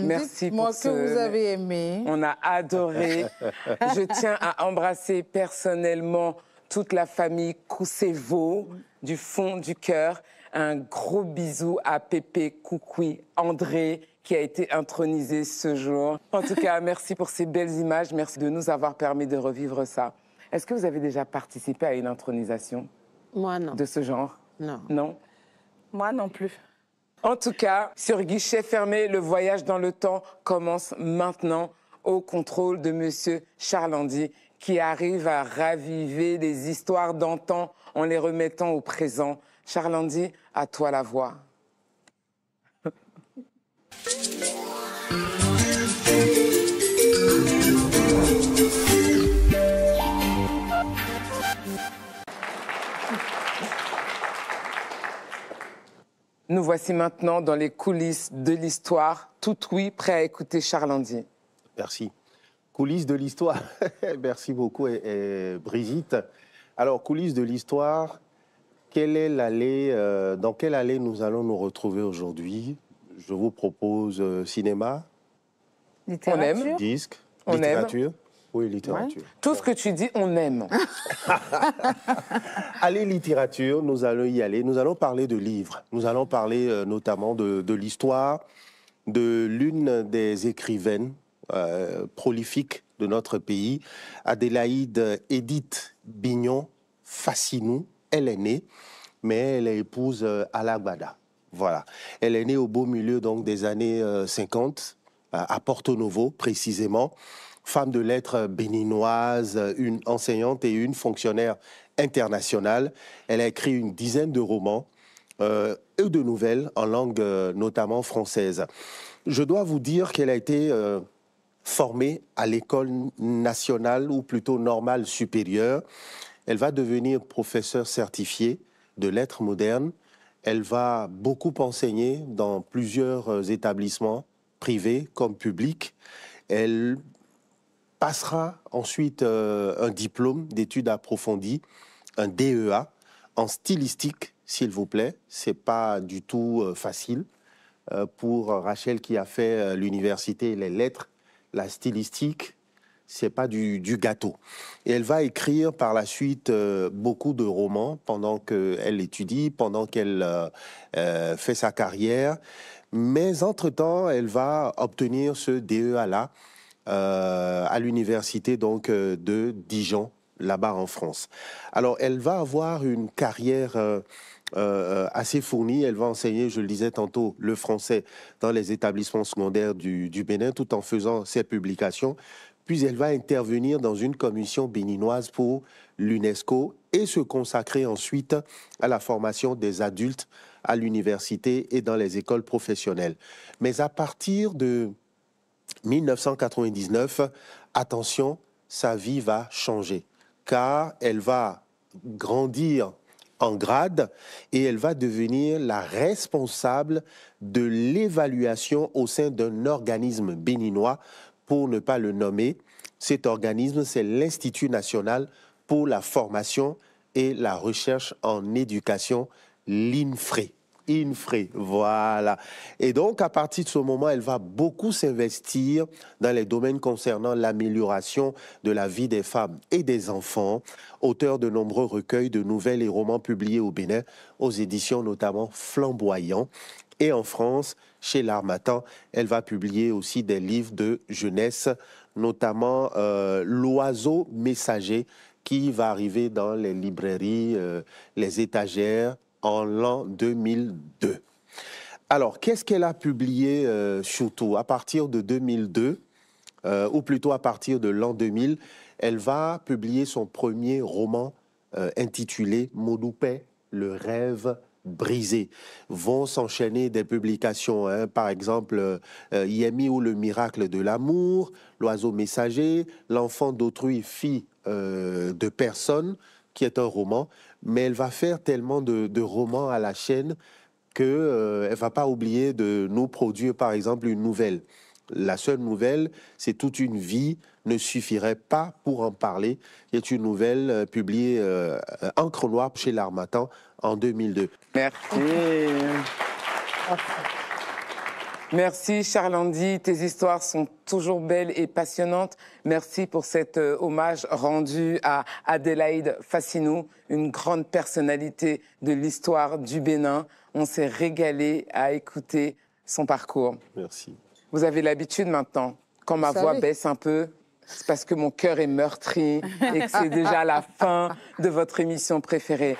merci pour ce que vous avez aimé. On a adoré. Je tiens à embrasser personnellement toute la famille Koussevo du fond du cœur. Un gros bisou à Pépé, Koukoui, André, qui a été intronisé ce jour. En tout cas, merci pour ces belles images. Merci de nous avoir permis de revivre ça. Est-ce que vous avez déjà participé à une intronisation? Moi, non. De ce genre? Non. Non? Moi non plus. En tout cas, sur guichet fermé, le voyage dans le temps commence maintenant au contrôle de Monsieur Charlandi, qui arrive à raviver les histoires d'antan en les remettant au présent. Charlandi, à toi la voix. Nous voici maintenant dans les coulisses de l'histoire. Tout oui, prêt à écouter Charlandi. Merci. Coulisses de l'histoire. Merci beaucoup, Brigitte. Alors, coulisses de l'histoire, quelle est l'allée, dans quelle allée nous allons nous retrouver aujourd'hui? Je vous propose cinéma, littérature, on aime. Disque, on littérature. Aime. Oui, littérature. Ouais. Tout ce que tu dis, on aime. Allez, littérature, nous allons y aller. Nous allons parler de livres. Nous allons parler notamment de l'histoire de l'une des écrivaines prolifiques de notre pays, Adélaïde Edith Bignon Fassinou. Elle est née, mais elle est épouse Alagbada. Voilà. Elle est née au beau milieu donc, des années 50, à Porto Novo précisément. Femme de lettres béninoise, une enseignante et une fonctionnaire internationale. Elle a écrit une dizaine de romans et de nouvelles en langue notamment française. Je dois vous dire qu'elle a été formée à l'école nationale ou plutôt normale supérieure. Elle va devenir professeure certifiée de lettres modernes. Elle va beaucoup enseigner dans plusieurs établissements privés comme publics. Elle passera ensuite un diplôme d'études approfondies, un DEA, en stylistique, s'il vous plaît. Ce n'est pas du tout facile. Pour Rachel qui a fait l'université et les lettres, la stylistique, c'est pas du gâteau. Et elle va écrire par la suite beaucoup de romans pendant qu'elle étudie, pendant qu'elle fait sa carrière. Mais entre-temps, elle va obtenir ce DEA-là à l'université donc de Dijon, là-bas en France. Alors, elle va avoir une carrière assez fournie. Elle va enseigner, je le disais tantôt, le français dans les établissements secondaires du Bénin, tout en faisant ses publications. Puis elle va intervenir dans une commission béninoise pour l'UNESCO et se consacrer ensuite à la formation des adultes à l'université et dans les écoles professionnelles. Mais à partir de 1999, attention, sa vie va changer, car elle va grandir en grade et elle va devenir la responsable de l'évaluation au sein d'un organisme béninois, pour ne pas le nommer. Cet organisme, c'est l'Institut national pour la formation et la recherche en éducation, l'INFRE. INFRE, voilà. Et donc, à partir de ce moment, elle va beaucoup s'investir dans les domaines concernant l'amélioration de la vie des femmes et des enfants, auteur de nombreux recueils de nouvelles et romans publiés au Bénin, aux éditions notamment Flamboyant. Et en France, chez l'Harmattan, elle va publier aussi des livres de jeunesse, notamment L'Oiseau Messager, qui va arriver dans les librairies, les étagères, en l'an 2002. Alors, qu'est-ce qu'elle a publié surtout? À partir de 2002, ou plutôt à partir de l'an 2000, elle va publier son premier roman intitulé Modoupé, le rêve brisé. Vont s'enchaîner des publications, hein, par exemple Yemi ou le miracle de l'amour, L'Oiseau Messager, L'enfant d'autrui, fille de personne, qui est un roman, mais elle va faire tellement de romans à la chaîne qu'elle ne va pas oublier de nous produire, par exemple, une nouvelle. La seule nouvelle, c'est Toute une vie ne suffirait pas pour en parler, qui est une nouvelle publiée Encre Noire chez l'Harmattan en 2002. Merci. Merci Charles-Andy, tes histoires sont toujours belles et passionnantes. Merci pour cet hommage rendu à Adélaïde Fassinou, une grande personnalité de l'histoire du Bénin. On s'est régalé à écouter son parcours. Merci. Vous avez l'habitude maintenant, quand ma voix baisse un peu, c'est parce que mon cœur est meurtri et que c'est déjà la fin de votre émission préférée.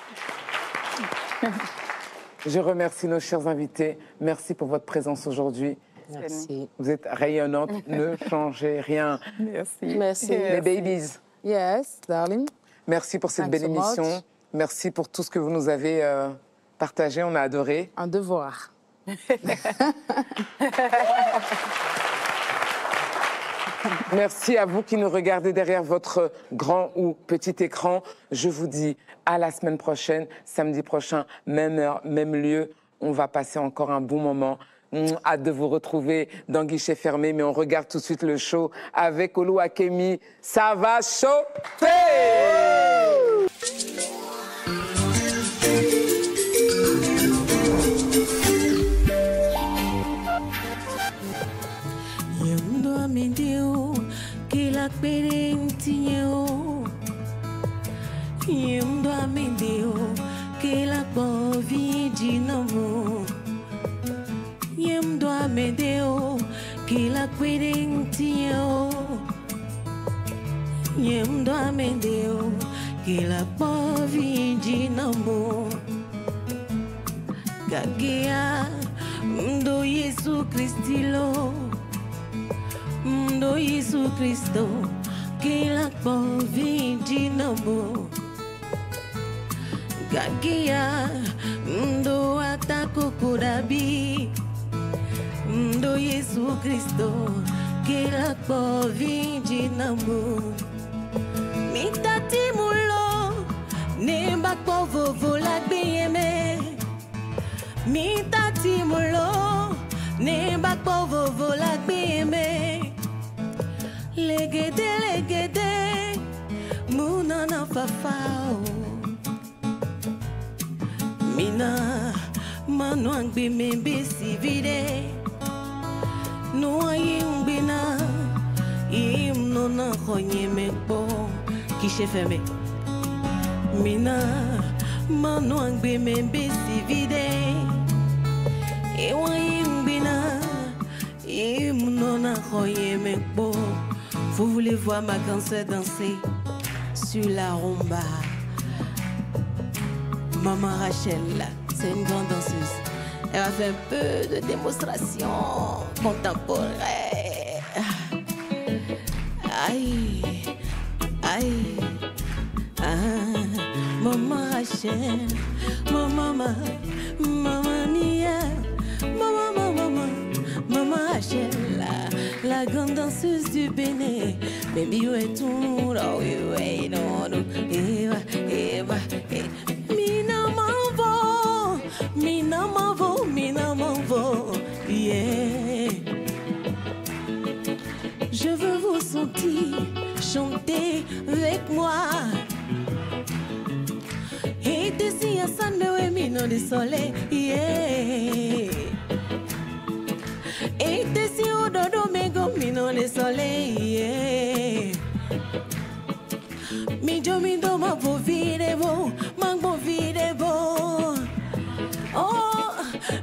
Je remercie nos chers invités. Merci pour votre présence aujourd'hui. Merci. Vous êtes rayonnante. Ne changez rien. Merci. Merci. Les babies. Yes, darling. Merci pour cette Thanks belle so émission. much. Merci pour tout ce que vous nous avez partagé. On a adoré. Un devoir. Merci à vous qui nous regardez derrière votre grand ou petit écran. Je vous dis à la semaine prochaine, samedi prochain, même heure, même lieu. On va passer encore un bon moment. Hâte de vous retrouver dans Guichet Fermé, mais on regarde tout de suite le show avec Oluwakemi. Ça va chauffer! Gagea mdo Yesu Kristilo mdo Yesu Kristo kila povi jinamo Gagea mdo atako kurabi mdo Yesu Kristo kila povi jinamo mitati mulo nemba povo vola biyeme mitati mulo nemba povo vola biyeme legede munana fafao Mina, manuang bimbi si vide. Noying bina, im nona konye mekbo, kishe feme. Mina, manuang bimbi si vide. Ewaing bina, im nona konye mekbo. Vous voulez voir ma grande sœur danser sur la rumba? Maman Rachel, c'est une grande danseuse. Elle va faire un peu de démonstration contemporaine. Aïe, aïe, ah, Maman Rachel, maman mia, maman Rachel, la grande danseuse du Bénin. Baby, où est tout? Oh, oui, non, non, Eva. Mina m'envo, yeah. Je veux vous sentir chanter avec moi. Et d'ici à Sandé, Mina du soleil, yeah. Et d'ici au dodo, Mina du soleil, yeah. Mi do ma vo vide vo, mango vide vo. Oh,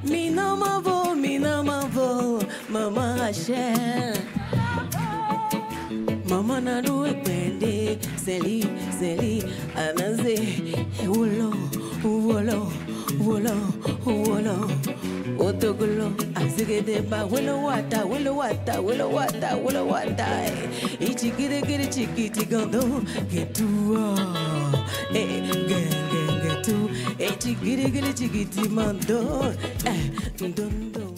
mina mavo, Mama Rachel. Mama nadu ekbende, Zeli, anaze, wolo, otogolo, azigede ba, wolo wata, ichigire chikiti gondo, getua, getu, ichigire chikiti mando, dondo.